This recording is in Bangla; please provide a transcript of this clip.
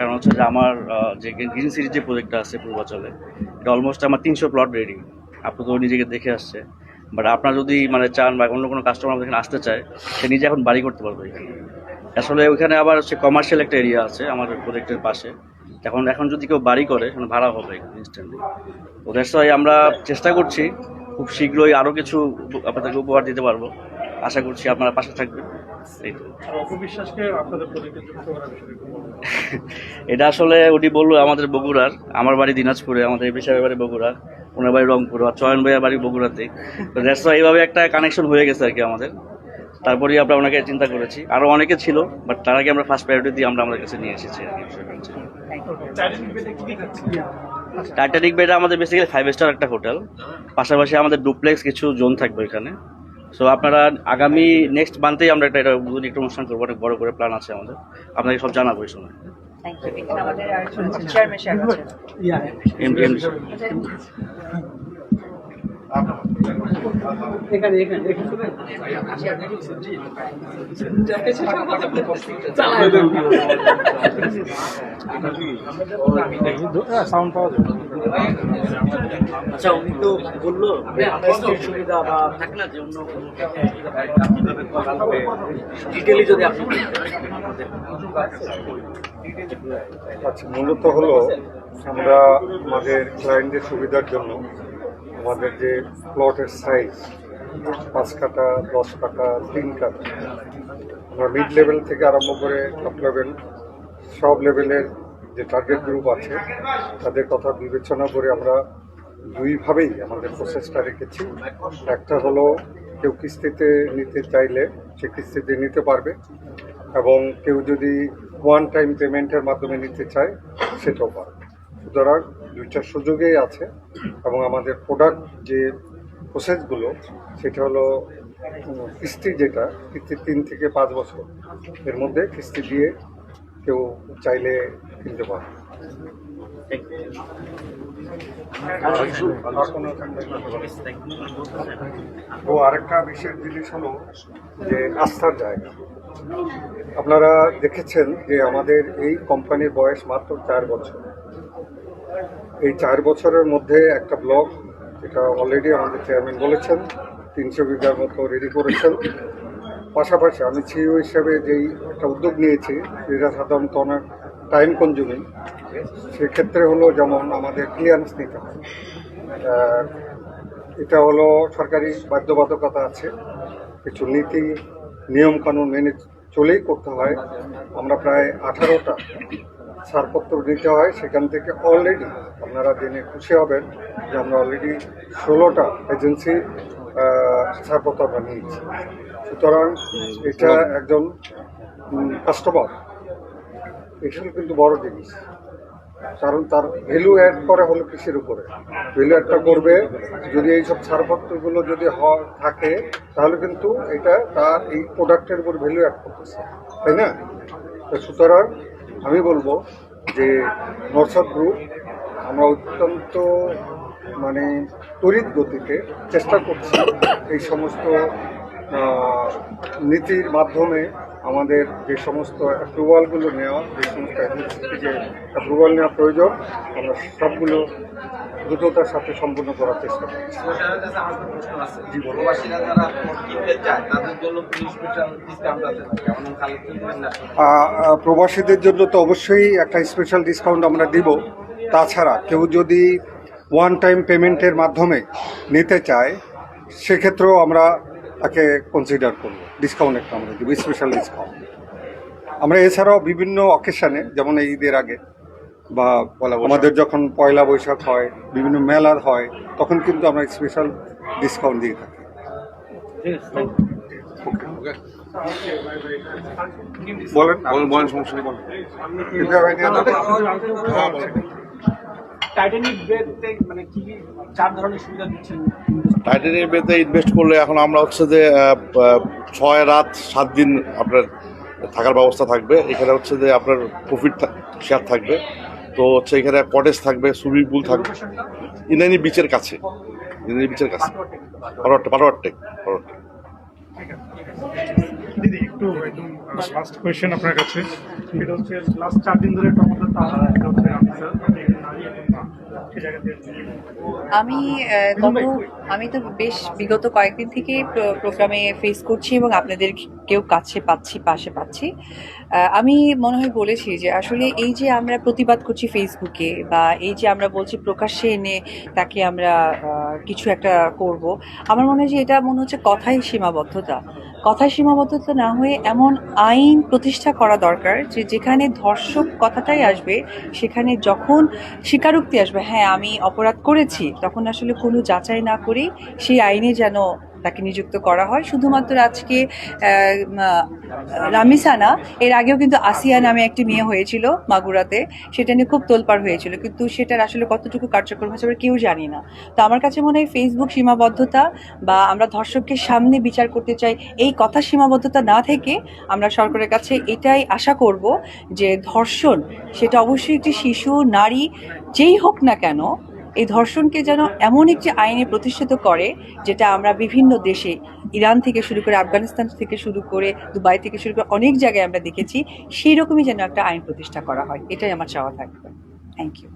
কারণ হচ্ছে যে আমার যে গ্রিন সিটির যে প্রজেক্টটা আছে পূর্বাচলে, এটা অলমোস্ট আমার 300 প্লট রেডি। আপনি তো নিজেকে দেখে আসছে। বাট আপনার যদি মানে চান বা অন্য কোনো কাস্টমার এখানে আসতে চায়, সে নিজে এখন বাড়ি করতে পারবে এখানে। আসলে ওইখানে আবার হচ্ছে কমার্শিয়াল একটা এরিয়া আছে আমাদের প্রজেক্টের পাশে। এখন এখন যদি কেউ বাড়ি করে সেখানে ভাড়া হবে ইনস্ট্যান্টলি। তো দ্যাটস ওয়াই আমরা চেষ্টা করছি খুব শীঘ্রই আরও কিছু আপনাদেরকে উপহার দিতে পারবো। আশা করছি আপনারা পাশে থাকবেন। এই তো। এটা আসলে উনি বললো আমাদের বগুড়ার, আমার বাড়ি দিনাজপুরে, আমাদের এপি সাহেবের বাড়ি বগুড়া, ওনার বাড়ি রংপুর, আর চয়ন ভাইয়ের বাড়ি বগুড়াতে। তো দ্যাটস ওয়াই এইভাবে একটা কানেকশন হয়ে গেছে আর কি আমাদের। তারপরেই আমরা ওনাকে চিন্তা করেছি, আরও অনেকে ছিল, বাট তার আগে আমরা ফার্স্ট প্রায়োরিটি দিয়ে আমরা আমাদের কাছে নিয়ে এসেছি আর কি। টাইটানিক বেডে আমাদের বেসিক্যালি 5 স্টার একটা হোটেল, পাশাপাশি আমাদের ডুপ্লেক্স কিছু জোন থাকবে এখানে। সো আপনারা আগামী নেক্সট মান্থেই আমরা একটা উদ্বোধনী একটা অনুষ্ঠান করবো, অনেক বড় করে প্ল্যান আছে আমাদের, আপনাকে সব জানাবো এই সময়। আচ্ছা, উনি তো বললো সুবিধা বা থাকে না যে অন্য ডিটেইলি যদি আপনি আচ্ছা, মূলত হলো আমরা আমাদের ক্লায়েন্টদের সুবিধার জন্য আমাদের যে প্লটের সাইজ 5 কাঠা, 10 কাঠা, 3 কাঠা, আমরা মিড লেভেল থেকে আরম্ভ করে টপ লেভেল সব লেভেলের যে টার্গেট গ্রুপ আছে তাদের কথা বিবেচনা করে আমরা দুইভাবেই আমাদের প্রসেসটা রেখেছি। একটা হলো কেউ কিস্তিতে নিতে চাইলে সে কিস্তিতে নিতে পারবে, এবং কেউ যদি ওয়ান টাইম পেমেন্টের মাধ্যমে নিতে চায় সেটাও পারবে। সুতরাং দুইটা সুযোগেই আছে। এবং আমাদের প্রোডাক্ট যে প্রসেসগুলো সেটা হলো কিস্তি, যেটা কিস্তি 3 থেকে 5 বছর এর মধ্যে কিস্তি দিয়ে কেউ চাইলে কিনতে পারে। তো আরেকটা বিশেষ জিনিস হলো যে আস্থার জায়গা। আপনারা দেখেছেন যে আমাদের এই কোম্পানির বয়স মাত্র 4 বছর। এই 4 বছরের মধ্যে একটা ব্লক, এটা অলরেডি আমাদের চেয়ারম্যান বলেছেন 300 বিঘার মতো রেডি করেছেন। পাশাপাশি আমি সিইও হিসেবে যেই একটা উদ্যোগ নিয়েছি, যেটা সাধারণত অনেক টাইম কনজিউমিং, সেক্ষেত্রে হলো যেমন আমাদের ক্লিয়ারেন্স নিতে হয়। এটা হলো সরকারি বাধ্যবাধকতা আছে, কিছু নীতি নিয়মকানুন মেনে চলেই করতে হয়। আমরা প্রায় 18টা ছাড়পত্র দিতে হয়, সেখান থেকে অলরেডি আপনারা জেনে খুশি হবেন যে আমরা অলরেডি 16টা এজেন্সি ছাড়পত্র আমরা নিয়েছি। সুতরাং এটা একজন কাস্টমার এসব কিন্তু বড় জিনিস, কারণ তার ভ্যালু অ্যাড করা হলো কিসের উপরে? ভ্যালু অ্যাডটা করবে যদি এইসব ছাড়পত্রগুলো যদি থাকে, তাহলে কিন্তু এটা তার এই প্রোডাক্টের উপর ভ্যালু অ্যাড করতেছে, তাই না? সুতরাং আমি বলবো যে নরসাদ গ্রুপ আমরা অত্যন্ত মানে তড়িৎ গতিতে চেষ্টা করছি এই সমস্ত নীতির মাধ্যমে আমাদের যে সমস্ত অ্যাপ্রুভালগুলো নেওয়া, যে সমস্ত যে অ্যাপ্রুভাল নেওয়া প্রয়োজন, আমরা সবগুলো দ্রুততার সাথে সম্পূর্ণ করার চেষ্টা করছি। প্রবাসীদের জন্য তো অবশ্যই একটা স্পেশাল ডিসকাউন্ট আমরা দিব। তাছাড়া কেউ যদি ওয়ান টাইম পেমেন্টের মাধ্যমে নিতে চায়, সেক্ষেত্রেও আমরা তাকে কনসিডার করব, ডিসকাউন্ট একটা আমরা দেবো, স্পেশাল ডিসকাউন্ট। আমরা এছাড়াও বিভিন্ন অকেশানে, যেমন এই ঈদের আগে বা আমাদের যখন পয়লা বৈশাখ হয়, বিভিন্ন মেলা হয়, তখন কিন্তু আমরা স্পেশাল ডিসকাউন্ট দিয়ে থাকি। বলেন বলেন, সমস্যা নেই, বলেন। টাইটানিক বেতে মানে কি 4 ধরনের সুবিধা দিচ্ছেন? টাইটানিক বেতে ইনভেস্ট করলে এখন আমরা হচ্ছে যে 6 রাত 7 দিন আপনার থাকার ব্যবস্থা থাকবে। এখানে হচ্ছে যে আপনার প্রফিট শেয়ার থাকবে। তো হচ্ছে এখানে কটেজ থাকবে, সুইমিং পুল থাকবে, ইনানি বিচের কাছে, ইনানি বিচের কাছে, পারোয়ারটেক। দিদি একটু লাস্ট কোয়েশ্চেন আপনার কাছে, এটা হচ্ছে লাস্ট 4 দিন ধরে টমেটো তারা এটা হচ্ছে আনসার নারী এবং মা সেই জায়গাতে আমি আমি তো বেশ বিগত কয়েকদিন থেকেই প্রোগ্রামে ফেস করছি এবং আপনাদেরকেও কাছে পাচ্ছি, পাশে পাচ্ছি। আমি মনে হয় বলেছি যে আসলে এই যে আমরা প্রতিবাদ করছি ফেসবুকে, বা এই যে আমরা বলছি প্রকাশ্যে এনে তাকে আমরা কিছু একটা করব, আমার মনে হয় যে এটা মনে হচ্ছে কথাই সীমাবদ্ধতা। কথায় সীমাবদ্ধতা না হয়ে এমন আইন প্রতিষ্ঠা করা দরকার যে যেখানে ধর্ষক কথাটাই আসবে, সেখানে যখন স্বীকারোক্তি আসবে হ্যাঁ আমি অপরাধ করেছি, তখন আসলে কোনো যাচাই না করেই সেই আইনে যেন তাকে নিযুক্ত করা হয়। শুধুমাত্র আজকে রামিসা না, এর আগেও কিন্তু আসিয়া নামে একটি মেয়ে হয়েছিল মাগুরাতে, সেটা নিয়ে খুব তোলপাড় হয়েছিল, কিন্তু সেটার আসলে কতটুকু কার্যক্রম হয়েছে আমরা কেউ জানি না। তো আমার কাছে মনে হয় ফেসবুক সীমাবদ্ধতা বা আমরা ধর্ষককে সামনে বিচার করতে চাই এই কথা সীমাবদ্ধতা না থেকে আমরা সরকারের কাছে এটাই আশা করব যে ধর্ষণ সেটা অবশ্যই একটি শিশু, নারী, যেই হোক না কেন, এই ধর্ষণকে যেন এমন একটি আইনে প্রতিষ্ঠিত করে যেটা আমরা বিভিন্ন দেশে, ইরান থেকে শুরু করে আফগানিস্তান থেকে শুরু করে দুবাই থেকে শুরু করে অনেক জায়গায় আমরা দেখেছি, সেই রকমই যেন একটা আইন প্রতিষ্ঠা করা হয়, এটাই আমার চাওয়া থাকবে। Thank you.